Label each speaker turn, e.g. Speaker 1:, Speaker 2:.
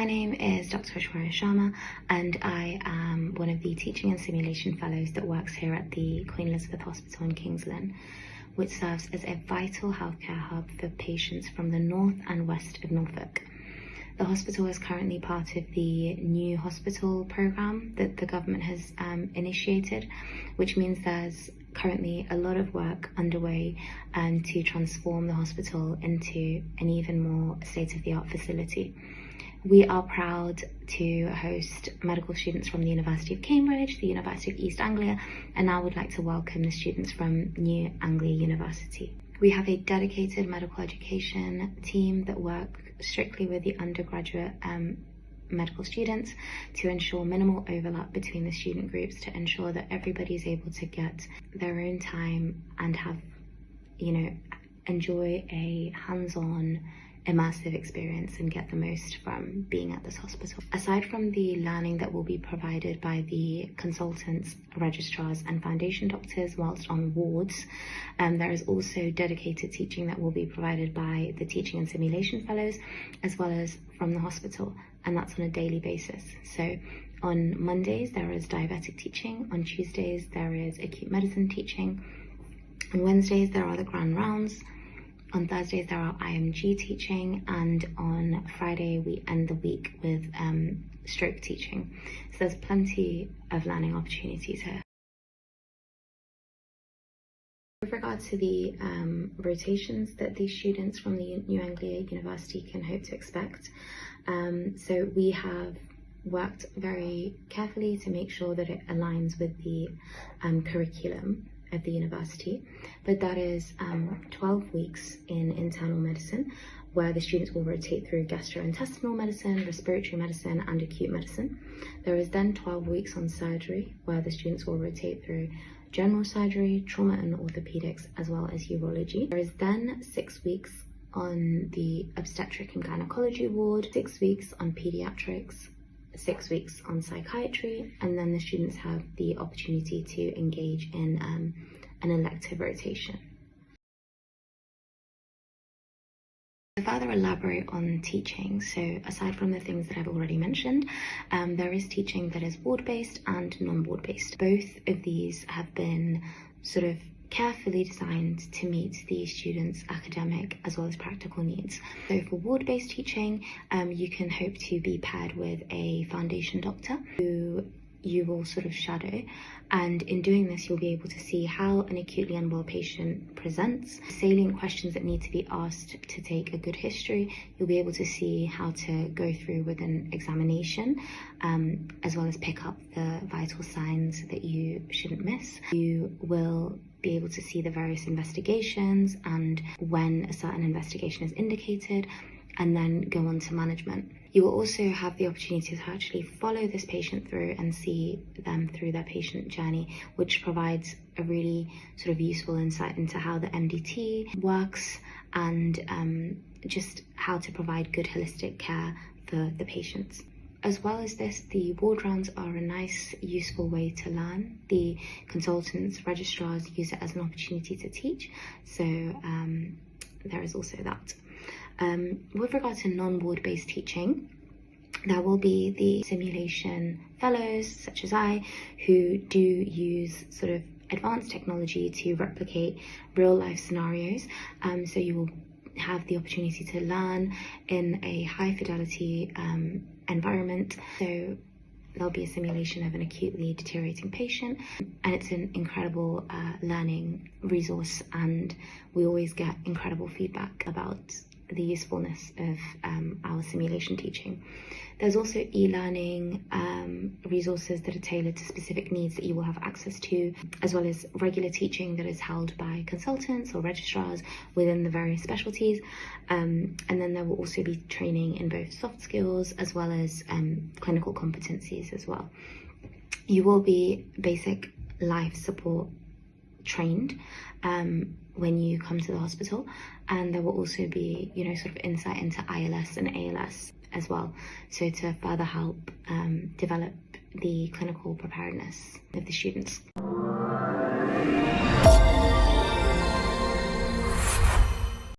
Speaker 1: name is Dr. Aishwarya Sharma, and I am one of the teaching and simulation fellows that works here at the Queen Elizabeth Hospital in King's Lynn, which serves as a vital healthcare hub for patients from the north and west of Norfolk. The hospital is currently part of the new hospital programme that the government has initiated, which means there's currently a lot of work underway to transform the hospital into an even more state-of-the-art facility. We are proud to host medical students from the University of Cambridge, the University of East Anglia, and now would like to welcome the students from New Anglia University. We have a dedicated medical education team that work strictly with the undergraduate medical students to ensure minimal overlap between the student groups, to ensure that everybody is able to get their own time and have, enjoy a hands-on immersive experience and get the most from being at this hospital. Aside from the learning that will be provided by the consultants, registrars and foundation doctors whilst on wards, there is also dedicated teaching that will be provided by the teaching and simulation fellows as well as from the hospital, and that's on a daily basis. So on Mondays there is diabetic teaching, on Tuesdays there is acute medicine teaching, on Wednesdays there are the grand rounds, on Thursdays there are IMG teaching, and on Friday we end the week with stroke teaching. So there's plenty of learning opportunities here. With regard to the rotations that these students from the New Anglia University can hope to expect, so we have worked very carefully to make sure that it aligns with the curriculum of the university, but that is 12 weeks in internal medicine, where the students will rotate through gastrointestinal medicine, respiratory medicine and acute medicine. There is then 12 weeks on surgery, where the students will rotate through general surgery, trauma and orthopedics, as well as urology. There is then 6 weeks on the obstetric and gynecology ward, 6 weeks on paediatrics, 6 weeks on psychiatry, and then the students have the opportunity to engage in an elective rotation. To further elaborate on teaching, so aside from the things that I've already mentioned, there is teaching that is ward-based and non-ward-based. Both of these have been sort of carefully designed to meet the students' academic as well as practical needs. So for ward-based teaching, you can hope to be paired with a foundation doctor who you will sort of shadow, and in doing this you'll be able to see how an acutely unwell patient presents, salient questions that need to be asked to take a good history. You'll be able to see how to go through with an examination, as well as pick up the vital signs that you shouldn't miss. You will be able to see the various investigations and when a certain investigation is indicated, and then go on to management. You will also have the opportunity to actually follow this patient through and see them through their patient journey, which provides a really sort of useful insight into how the MDT works and just how to provide good holistic care for the patients. As well as this, the ward rounds are a nice, useful way to learn. The consultants, registrars use it as an opportunity to teach, so there is also that. With regard to non-ward-based teaching, there will be the simulation fellows, such as I, who do use sort of advanced technology to replicate real-life scenarios. So you will have the opportunity to learn in a high-fidelity environment. So there'll be a simulation of an acutely deteriorating patient, and it's an incredible learning resource, and we always get incredible feedback about the usefulness of our simulation teaching. There's also e-learning resources that are tailored to specific needs that you will have access to, as well as regular teaching that is held by consultants or registrars within the various specialties. And then there will also be training in both soft skills as well as clinical competencies as well. You will be basic life support trained when you come to the hospital, and there will also be sort of insight into ILS and ALS as well, so to further help develop the clinical preparedness of the students.